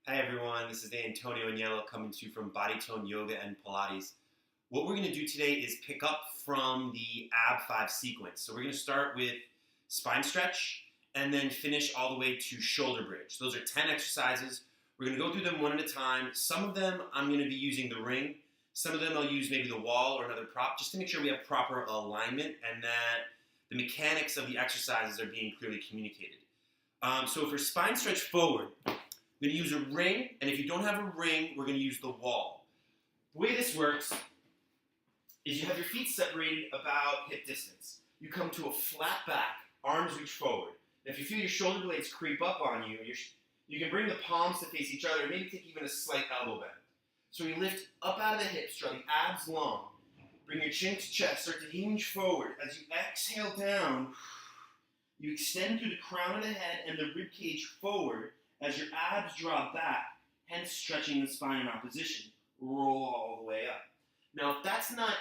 Hi everyone, this is Antonio Agnello coming to you from Tone Yoga and Pilates. What we're going to do today is pick up from the ab 5 sequence. So we're going to start with spine stretch and then finish all the way to shoulder bridge. Those are 10 exercises. We're going to go through them one at a time. Some of them I'm going to be using the ring. Some of them I'll use maybe the wall or another prop just to make sure we have proper alignment and that the mechanics of the exercises are being clearly communicated. So for spine stretch forward, we're going to use a ring, and if you don't have a ring, we're going to use the wall. The way this works is you have your feet separated about hip distance. You come to a flat back, arms reach forward. And if you feel your shoulder blades creep up on you, you can bring the palms to face each other, maybe take even a slight elbow bend. So you lift up out of the hips, draw the abs long. Bring your chin to chest, start to hinge forward. As you exhale down, you extend through the crown of the head and the rib cage forward as your abs draw back, hence stretching the spine in opposition. Roll all the way up. Now, if that's not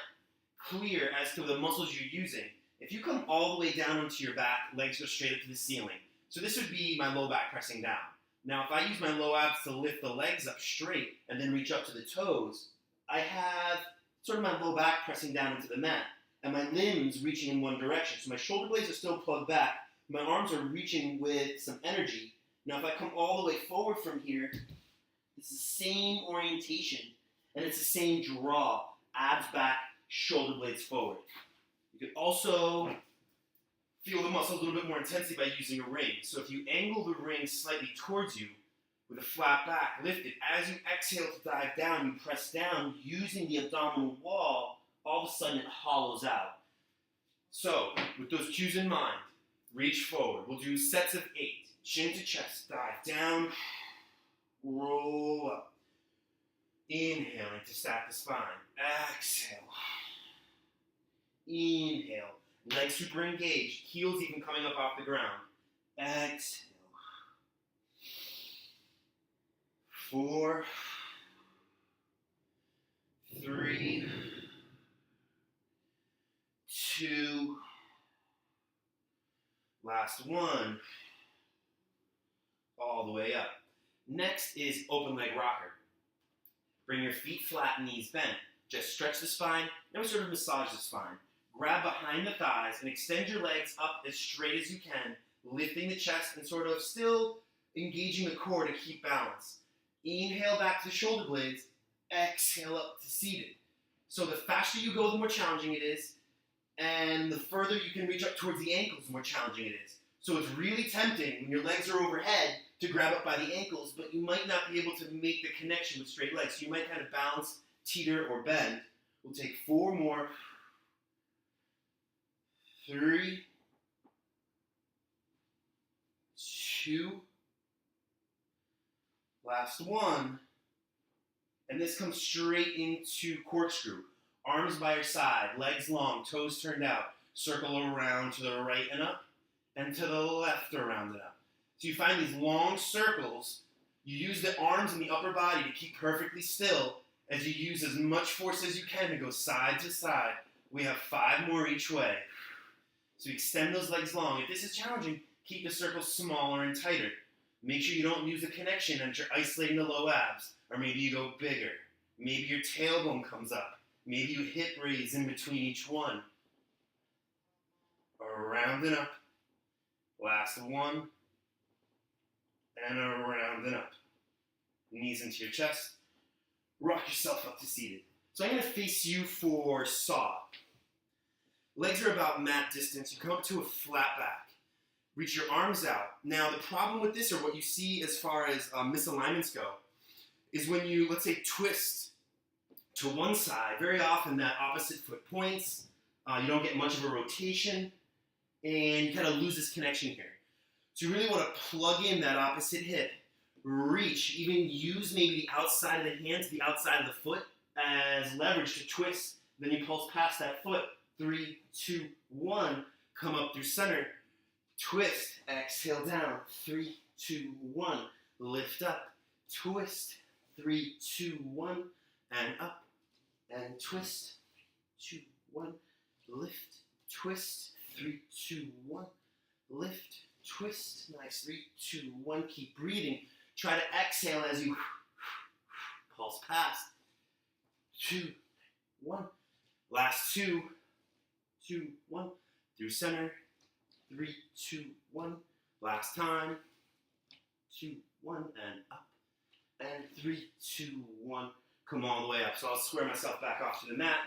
clear as to the muscles you're using, if you come all the way down onto your back, legs go straight up to the ceiling. So this would be my low back pressing down. Now, if I use my low abs to lift the legs up straight and then reach up to the toes, I have sort of my low back pressing down into the mat and my limbs reaching in one direction. So my shoulder blades are still plugged back. My arms are reaching with some energy. Now, if I come all the way forward from here, it's the same orientation, and it's the same draw. Abs back, shoulder blades forward. You can also feel the muscle a little bit more intensely by using a ring. So if you angle the ring slightly towards you with a flat back, lift it. As you exhale to dive down, you press down using the abdominal wall. All of a sudden, it hollows out. So, with those cues in mind, reach forward. We'll do sets of 8. Chin to chest, dive down, roll up. Inhaling to stack the spine. Exhale. Inhale. Legs super engaged. Heels even coming up off the ground. Exhale. 4, 3, 2, last one. All the way up. Next is open leg rocker. Bring your feet flat, knees bent. Just stretch the spine, and we sort of massage the spine. Grab behind the thighs and extend your legs up as straight as you can, lifting the chest and sort of still engaging the core to keep balance. Inhale back to the shoulder blades, exhale up to seated. So the faster you go, the more challenging it is, and the further you can reach up towards the ankles, the more challenging it is. So it's really tempting when your legs are overhead to grab up by the ankles, but you might not be able to make the connection with straight legs. So you might kind of bounce, teeter, or bend. We'll take 4 more. 3, 2, last one. And this comes straight into corkscrew. Arms by your side, legs long, toes turned out. Circle around to the right and up, and to the left around and up. So you find these long circles. You use the arms and the upper body to keep perfectly still as you use as much force as you can to go side to side. We have 5 more each way. So extend those legs long. If this is challenging, keep the circles smaller and tighter. Make sure you don't lose the connection and you're isolating the low abs. Or maybe you go bigger. Maybe your tailbone comes up. Maybe you hip raise in between each one. Around and up. Last one. And around and up. Knees into your chest. Rock yourself up to seated. So I'm going to face you for saw. Legs are about mat distance. You come up to a flat back. Reach your arms out. Now the problem with this, or what you see as far as misalignments go, is when you, let's say, twist to one side, very often that opposite foot points. You don't get much of a rotation. And you kind of lose this connection here. So you really want to plug in that opposite hip, reach, even use maybe the outside of the hand to the outside of the foot as leverage to twist. Then you pulse past that foot. 3, 2, 1. Come up through center. Twist. Exhale down. 3, 2, 1. Lift up. Twist. 3, 2, 1. And up. And twist. 2, 1. Lift. Twist. 3, 2, 1. Lift, twist. Nice. 3, 2, 1. Keep breathing. Try to exhale as you pulse past. 2, 1. Last 2, 2, 1. Through center. 3, 2, 1. Last time. 2, 1, and up. And 3, 2, 1. Come all the way up. So I'll square myself back off to the mat.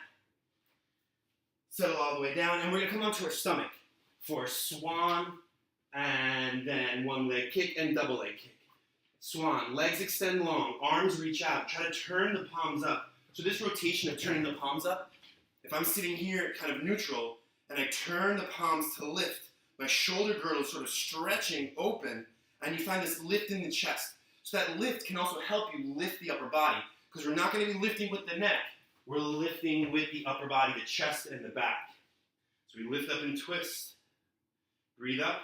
Settle all the way down. And we're going to come onto our stomach for swan, and then one leg kick and double leg kick. Swan. Legs extend long. Arms reach out. Try to turn the palms up. So this rotation of turning the palms up, if I'm sitting here kind of neutral, and I turn the palms to lift, my shoulder girdle is sort of stretching open, and you find this lift in the chest. So that lift can also help you lift the upper body, because we're not going to be lifting with the neck. We're lifting with the upper body, the chest and the back. So we lift up and twist. Breathe up,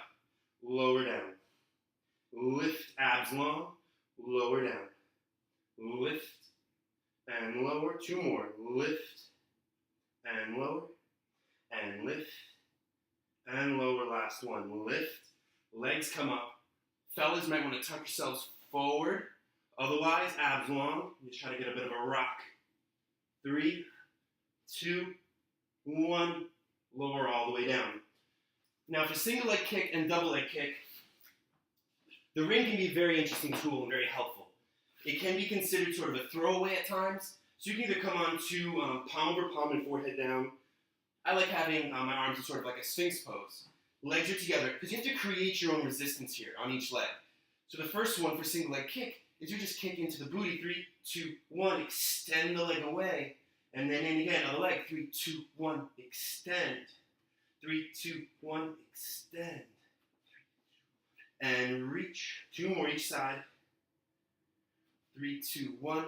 lower down. Lift abs long, lower down. Lift and lower. 2 more. Lift and lower. And lift and lower. Last one. Lift. Legs come up. Fellas might want to tuck yourselves forward. Otherwise, abs long. You try to get a bit of a rock. 3, 2, 1. Lower all the way down. Now, for single leg kick and double leg kick, the ring can be a very interesting tool and very helpful. It can be considered sort of a throwaway at times. So you can either come on to palm over palm and forehead down. I like having my arms in sort of like a sphinx pose. Legs are together, because you have to create your own resistance here on each leg. So the first one for single leg kick is you just kick into the booty. 3, 2, 1, extend the leg away. And then in again, other leg. 3, 2, 1, extend. 3, 2, 1, extend. And reach. 2 more each side. 3, 2, 1.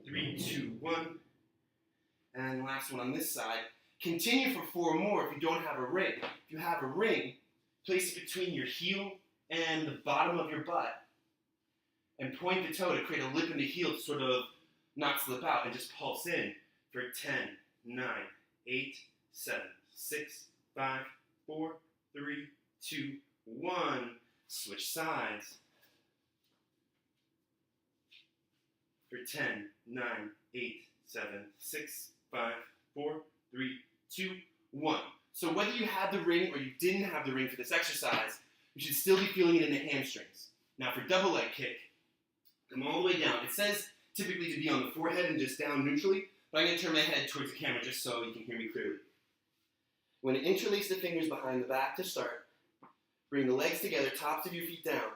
3, 2, 1. And last one on this side. Continue for 4 more if you don't have a ring. If you have a ring, place it between your heel and the bottom of your butt. And point the toe to create a lip in the heel to sort of not slip out, and just pulse in for 10, 9, 8, 7, 6, 5, 4, 3, 2, 1. Switch sides. For 10, 9, 8, 7, 6, 5, 4, 3, 2, 1. So whether you had the ring or you didn't have the ring for this exercise, you should still be feeling it in the hamstrings. Now for double leg kick, come all the way down. It says typically to be on the forehead and just down neutrally, but I'm going to turn my head towards the camera just so you can hear me clearly. When to interlace the fingers behind the back to start, bring the legs together, tops of your feet down.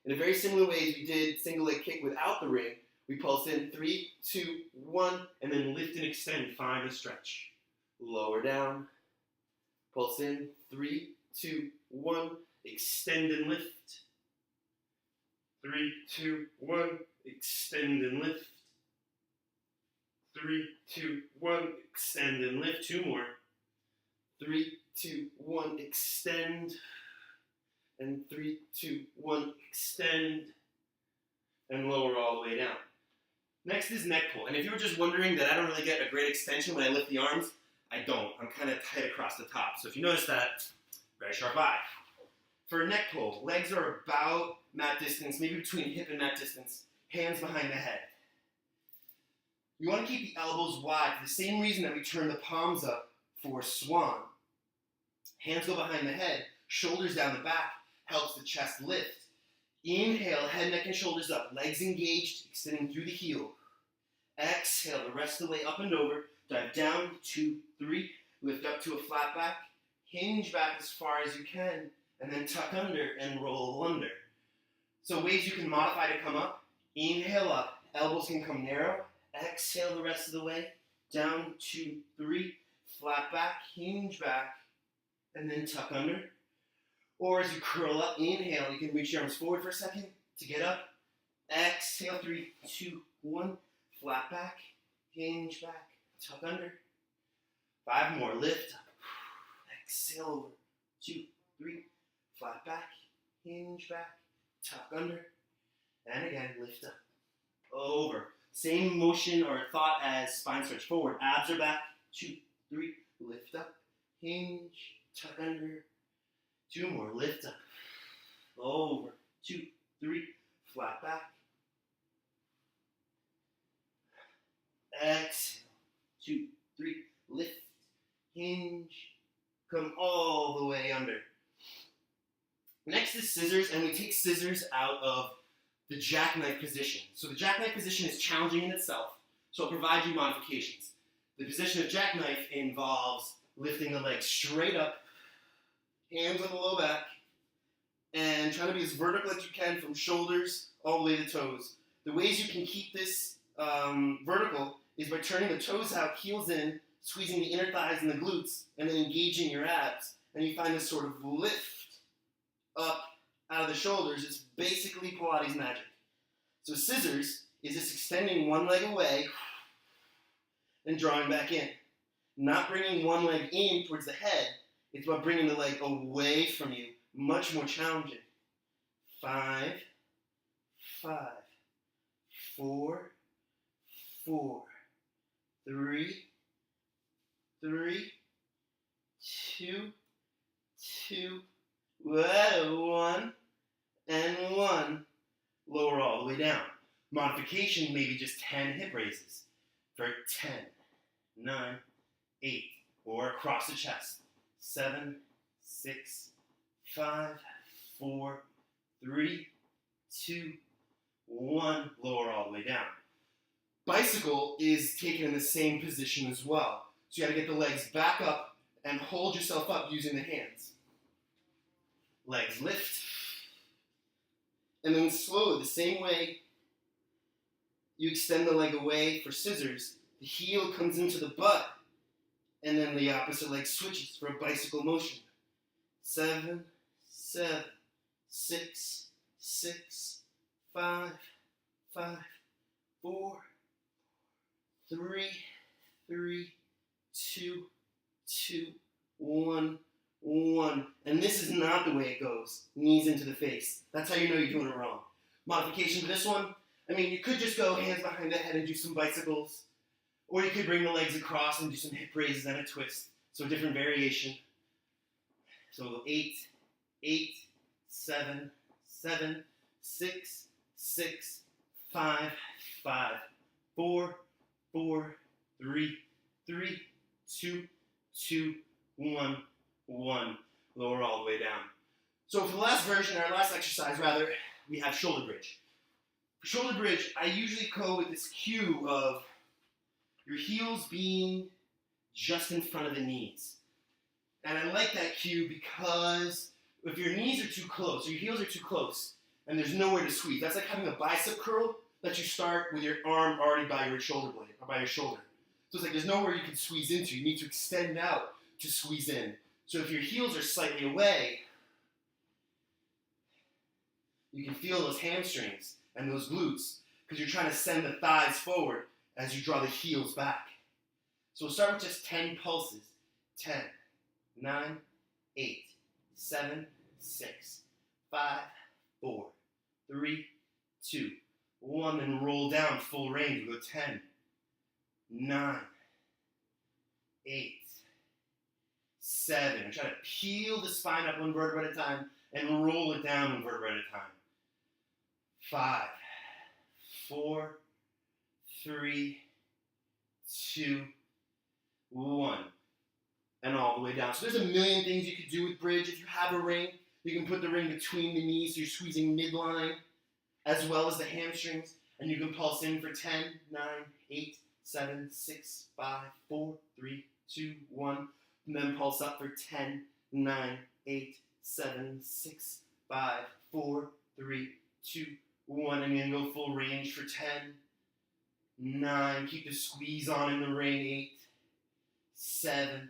In a very similar way as we did single leg kick without the ring, we pulse in 3, 2, 1, and then lift and extend, find the stretch. Lower down, pulse in, 3, 2, 1, extend and lift. 3, 2, 1, extend and lift. 3, 2, 1, extend and lift. 2 more. 3, 2, 1, extend. And 3, 2, 1, extend. And lower all the way down. Next is neck pull. And if you were just wondering that I don't really get a great extension when I lift the arms, I don't. I'm kind of tight across the top. So if you notice that, very sharp eye. For a neck pull, legs are about mat distance, maybe between hip and mat distance, hands behind the head. You want to keep the elbows wide for the same reason that we turn the palms up for swan. Hands go behind the head, shoulders down the back, helps the chest lift. Inhale, head, neck, and shoulders up, legs engaged, extending through the heel. Exhale, the rest of the way up and over, dive down, 2, 3, lift up to a flat back, hinge back as far as you can, and then tuck under and roll under. So ways you can modify to come up, inhale up, elbows can come narrow, exhale the rest of the way, down, 2, 3, flat back, hinge back, and then tuck under. Or as you curl up, inhale, you can reach your arms forward for a second to get up. Exhale, 3, 2, 1, flat back, hinge back, tuck under. 5 more, lift up, exhale over, 2, 3, flat back, hinge back, tuck under, and again, lift up, over. Same motion or thought as spine stretch forward. Abs are back, 2, 3, lift up, hinge, tuck under. 2 more, lift up, over, 2, 3, flat back. Exhale, 2, 3, lift, hinge, come all the way under. Next is scissors, and we take scissors out of the jackknife position. So the jackknife position is challenging in itself, so it'll provide you modifications. The position of jackknife involves lifting the legs straight up, hands on the low back, and trying to be as vertical as you can from shoulders all the way to toes. The ways you can keep this vertical is by turning the toes out, heels in, squeezing the inner thighs and the glutes, and then engaging your abs. And you find this sort of lift up out of the shoulders. It's basically Pilates magic. So scissors is just extending one leg away and drawing back in. Not bringing one leg in towards the head. It's about bringing the leg away from you. Much more challenging. 5, 5, 4, 4, 3, 3, 2, 2, 1, and 1. Lower all the way down. Modification, maybe just 10 hip raises for 10, 9, 8, or across the chest. 7, 6, 5, 4, 3, 2, 1. Lower all the way down. Bicycle is taken in the same position as well. So you got to get the legs back up and hold yourself up using the hands. Legs lift. And then slowly, the same way you extend the leg away for scissors, the heel comes into the butt, and then the opposite leg switches for a bicycle motion. 7, 7, 6, 6, 5, 5, 4, 3, 3, 2, 2, 1, 1. And this is not the way it goes. Knees into the face. That's how you know you're doing it wrong. Modification to this one, I mean, you could just go hands behind the head and do some bicycles. Or you could bring the legs across and do some hip raises and a twist. So different variation. So 8, 8, 7, 7, 6, 6, 5, 5, 4, 4, 3, 3, 2, 2, 1, 1. Lower all the way down. So for the last version, our last exercise rather, we have shoulder bridge. For shoulder bridge, I usually go with this cue of your heels being just in front of the knees. And I like that cue because if your knees are too close, or your heels are too close, and there's nowhere to squeeze, that's like having a bicep curl that you start with your arm already by your shoulder blade, or by your shoulder. So it's like there's nowhere you can squeeze into. You need to extend out to squeeze in. So if your heels are slightly away, you can feel those hamstrings and those glutes because you're trying to send the thighs forward as you draw the heels back. So we'll start with just 10 pulses. 10, 9, 8, 7, 6, 5, 4, 3, 2, 1. Then roll down full range. We'll go 10, 9, 8, 7. Try to peel the spine up one vertebra at a time and roll it down one vertebra at a time. 5, 4, 3, 2, 1. And all the way down. So there's a million things you could do with bridge. If you have a ring, you can put the ring between the knees so you're squeezing midline as well as the hamstrings. And you can pulse in for 10, 9, 8, 7, 6, 5, 4, 3, 2, 1. And then pulse up for 10, 9, 8, 7, 6, 5, 4, 3, 2, 1. And then go full range for 10, 9. Keep the squeeze on in the ring. 8, 7,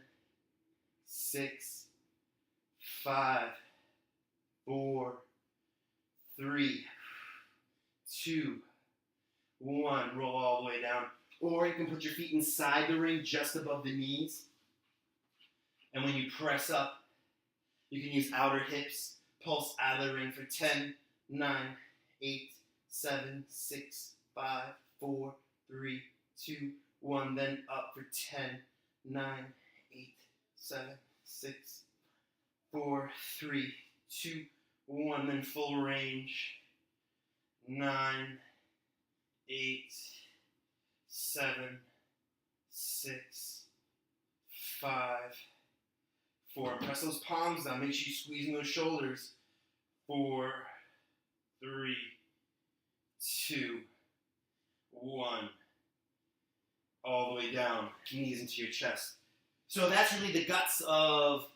6, 5, 4, 3, 2, 1. Roll all the way down. Or you can put your feet inside the ring just above the knees. And when you press up, you can use outer hips. Pulse out of the ring for 10, 9, 8, 7, 6, 5, 4, 3, 2, 1. Then up for 10, 9, 8, 7, 6, 4, 3, 2, 1. Then full range. 9, 8, 7, 6, 5, 4. Press those palms down. Make sure you're squeezing those shoulders. 4, 3, 2, 1. All the way down. Knees into your chest. So that's really the guts of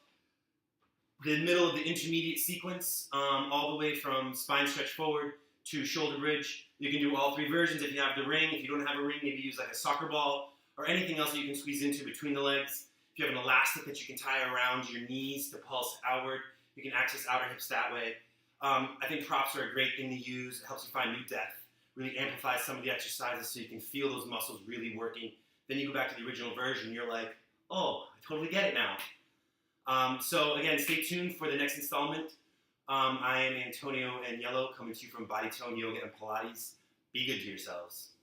the middle of the intermediate sequence, all the way from spine stretch forward to shoulder bridge. You can do all 3 versions if you have the ring. If you don't have a ring, maybe use like a soccer ball or anything else that you can squeeze into between the legs. If you have an elastic that you can tie around your knees to pulse outward, you can access outer hips that way. I think props are a great thing to use. It helps you find new depth, really amplifies some of the exercises so you can feel those muscles really working. Then you go back to the original version, you're like, oh, I totally get it now. So again, stay tuned for the next installment. I am Antonio Agnello, coming to you from Tone Yoga and Pilates. Be good to yourselves.